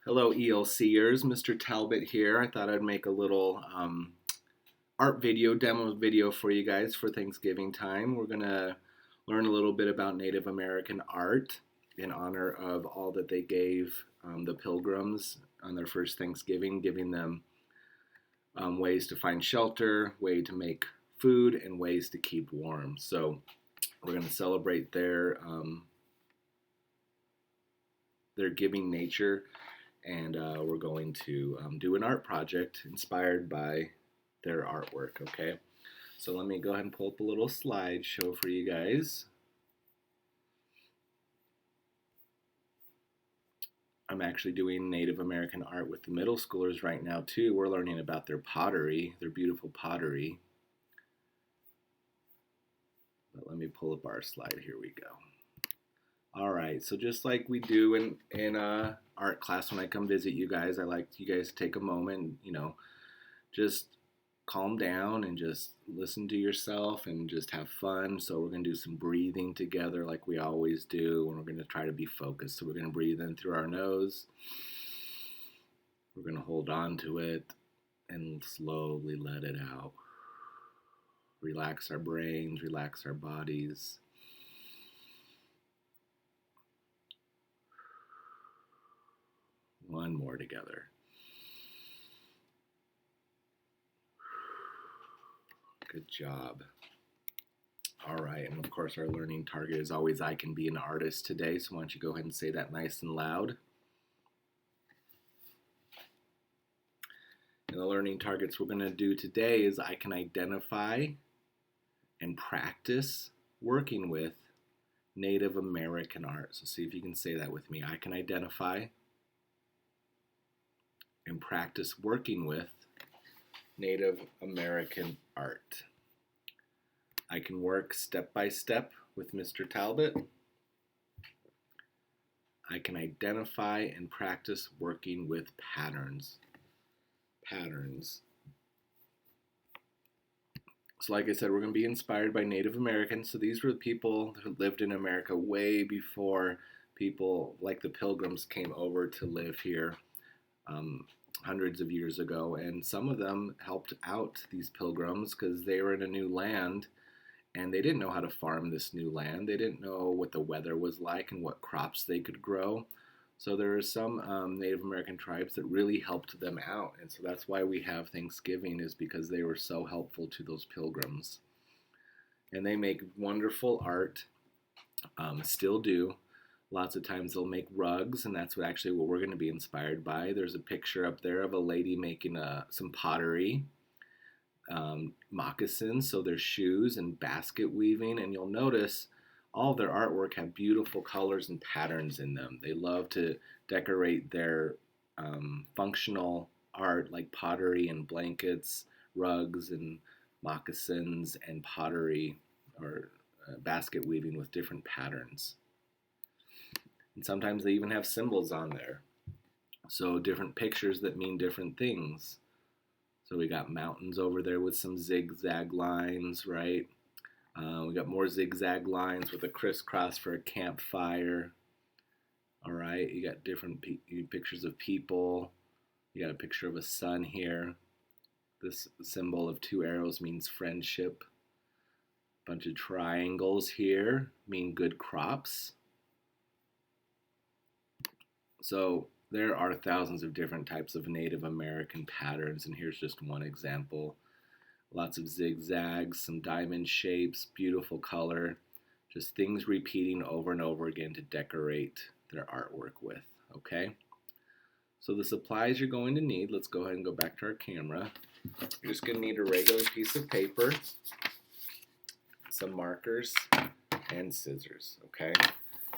Hello ELCers, Mr. Talbot here. I thought I'd make a little art video, demo video for you guys for Thanksgiving time. We're going to learn a little bit about Native American art in honor of all that they gave the Pilgrims on their first Thanksgiving, giving them ways to find shelter, way to make food, and ways to keep warm. So we're going to celebrate their giving nature, and we're going to do an art project inspired by their artwork, okay? So let me go ahead and pull up a little slideshow for you guys. I'm actually doing Native American art with the middle schoolers right now too. We're learning about their pottery, their beautiful pottery. But let me pull up our slide. Here we go. All right, so just like we do in art class when I come visit you guys, I like you guys to take a moment, just calm down and just listen to yourself and just have fun. So we're going to do some breathing together like we always do, and we're going to try to be focused. So we're going to breathe in through our nose. We're going to hold on to it and slowly let it out. Relax our brains, relax our bodies. One more together. Good job. All right, and of course our learning target is always I can be an artist today, so why don't you go ahead and say that nice and loud. And the learning targets we're going to do today is I can identify and practice working with Native American art. So see if you can say that with me. I can identify and practice working with Native American art. I can work step by step with Mr. Talbot. I can identify and practice working with patterns. So like I said, we're going to be inspired by Native Americans. So these were the people who lived in America way before people like the Pilgrims came over to live here. Hundreds of years ago, and some of them helped out these pilgrims because they were in a new land and they didn't know how to farm this new land. They didn't know what the weather was like and what crops they could grow. So there are some Native American tribes that really helped them out, and so that's why we have Thanksgiving, is because they were so helpful to those pilgrims. And they make wonderful art, still do. Lots of times they'll make rugs, and that's what we're going to be inspired by. There's a picture up there of a lady making some pottery, moccasins, so there's shoes, and basket weaving. And you'll notice all of their artwork have beautiful colors and patterns in them. They love to decorate their functional art like pottery and blankets, rugs and moccasins and pottery or basket weaving with different patterns. And sometimes they even have symbols on there. So different pictures that mean different things. So we got mountains over there with some zigzag lines, right? We got more zigzag lines with a crisscross for a campfire. All right, you got different pictures of people. You got a picture of a sun here. This symbol of 2 arrows means friendship. A bunch of triangles here mean good crops. So there are thousands of different types of Native American patterns, and here's just one example. Lots of zigzags, some diamond shapes, beautiful color, just things repeating over and over again to decorate their artwork with, okay? So the supplies you're going to need, let's go ahead and go back to our camera. You're just going to need a regular piece of paper, some markers, and scissors, okay?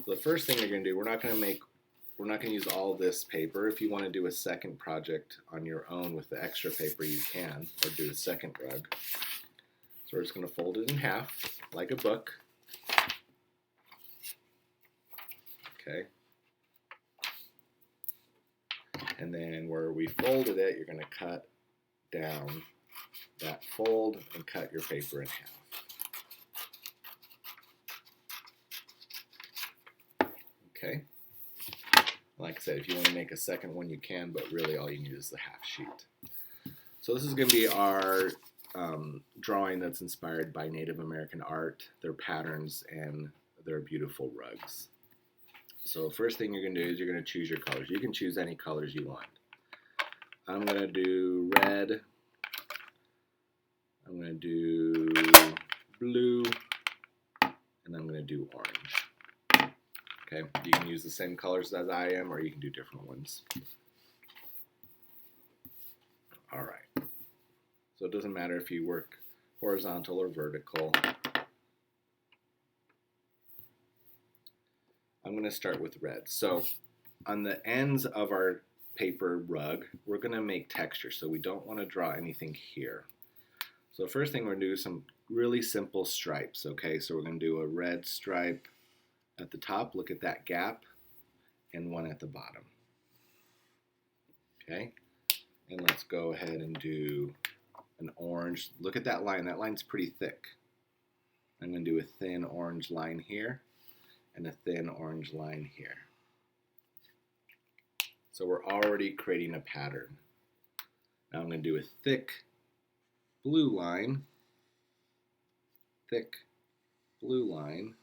So the first thing you're going to do, we're not going to use all this paper. If you want to do a second project on your own with the extra paper, you can, or do a second rug. So we're just going to fold it in half, like a book. Okay. And then where we folded it, you're going to cut down that fold and cut your paper in half. Okay. Like I said, if you want to make a second one, you can, but really all you need is the half sheet. So this is going to be our drawing that's inspired by Native American art, their patterns, and their beautiful rugs. So first thing you're going to do is you're going to choose your colors. You can choose any colors you want. I'm going to do red. I'm going to do blue. And I'm going to do orange. Okay, you can use the same colors as I am, or you can do different ones. All right. So it doesn't matter if you work horizontal or vertical. I'm going to start with red. So on the ends of our paper rug, we're going to make texture. So we don't want to draw anything here. So first thing we're going to do is some really simple stripes. Okay, so we're going to do a red stripe at the top. Look at that gap, and one at the bottom. Okay, and let's go ahead and do an orange. Look at that line. That line's pretty thick. I'm going to do a thin orange line here and a thin orange line here. So we're already creating a pattern. Now I'm going to do a thick blue line, thick blue line,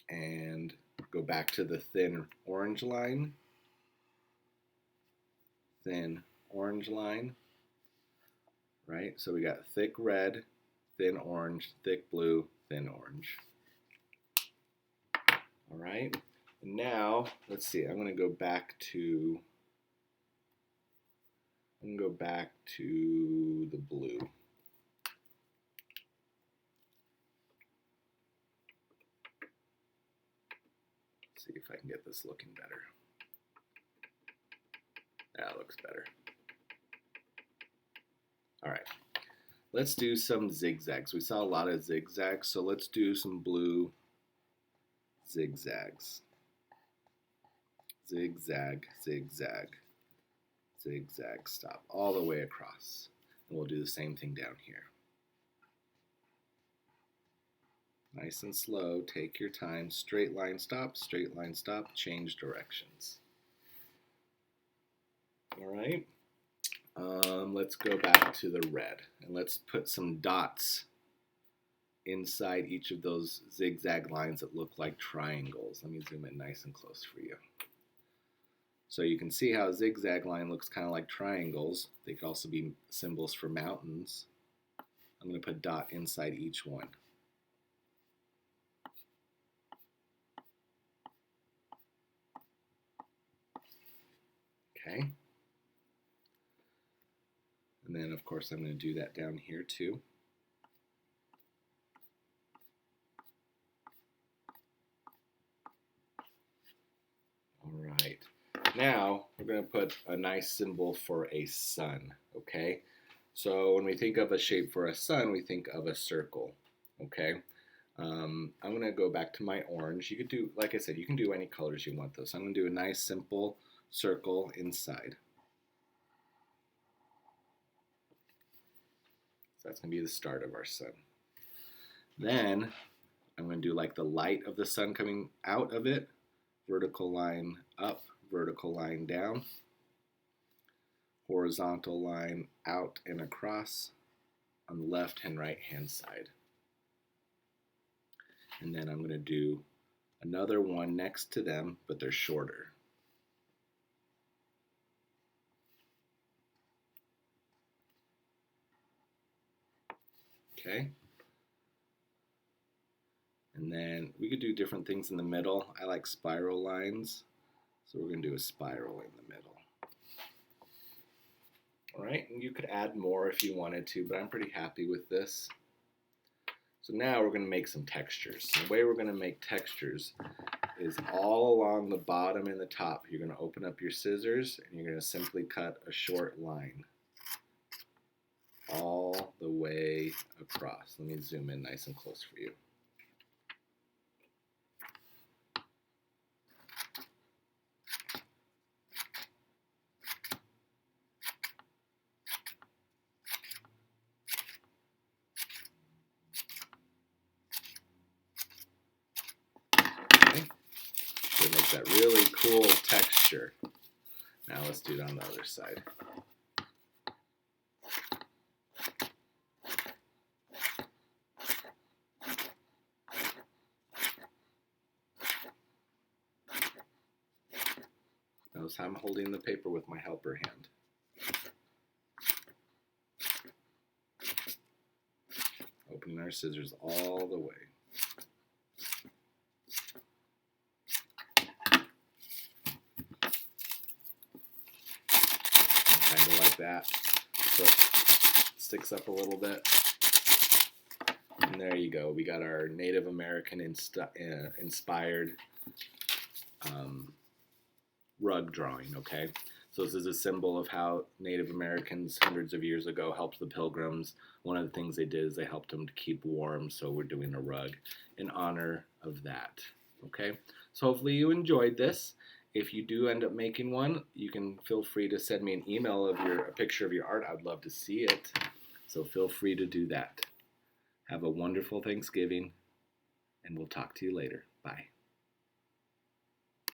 and go back to the thin orange line, thin orange line, right? So we got thick red, thin orange, thick blue, thin orange. All right, and now let's see, I'm going to go back to the blue. See if I can get this looking better. That looks better. All right, let's do some zigzags. We saw a lot of zigzags, so let's do some blue zigzags. Zigzag, zigzag, zigzag, stop all the way across. And we'll do the same thing down here. Nice and slow, take your time, straight line stop, change directions. All right, let's go back to the red and let's put some dots inside each of those zigzag lines that look like triangles. Let me zoom in nice and close for you. So you can see how a zigzag line looks kind of like triangles. They could also be symbols for mountains. I'm going to put a dot inside each one. Okay. And then, of course, I'm going to do that down here too. All right. Now, we're going to put a nice symbol for a sun, okay? So when we think of a shape for a sun, we think of a circle, okay? I'm going to go back to my orange. You could do, like I said, you can do any colors you want though. So I'm going to do a nice simple circle inside. So that's going to be the start of our sun. Then I'm going to do like the light of the sun coming out of it. Vertical line up, vertical line down. Horizontal line out and across on the left and right hand side. And then I'm going to do another one next to them, but they're shorter. Okay. And then we could do different things in the middle. I like spiral lines, so we're going to do a spiral in the middle. All right, and you could add more if you wanted to, but I'm pretty happy with this. So now we're going to make some textures. The way we're going to make textures is all along the bottom and the top. You're going to open up your scissors and you're going to simply cut a short line all the way across. Let me zoom in nice and close for you. that really cool texture. Now let's do it on the other side. Notice I'm holding the paper with my helper hand. Opening our scissors all the way. Kind of like that. So it sticks up a little bit. And there you go. We got our Native American inspired rug drawing, okay? So this is a symbol of how Native Americans hundreds of years ago helped the Pilgrims. One of the things they did is they helped them to keep warm, so we're doing a rug in honor of that, okay? So hopefully you enjoyed this. If you do end up making one, you can feel free to send me an email of a picture of your art. I'd love to see it, so feel free to do that. Have a wonderful Thanksgiving, and we'll talk to you later. Bye.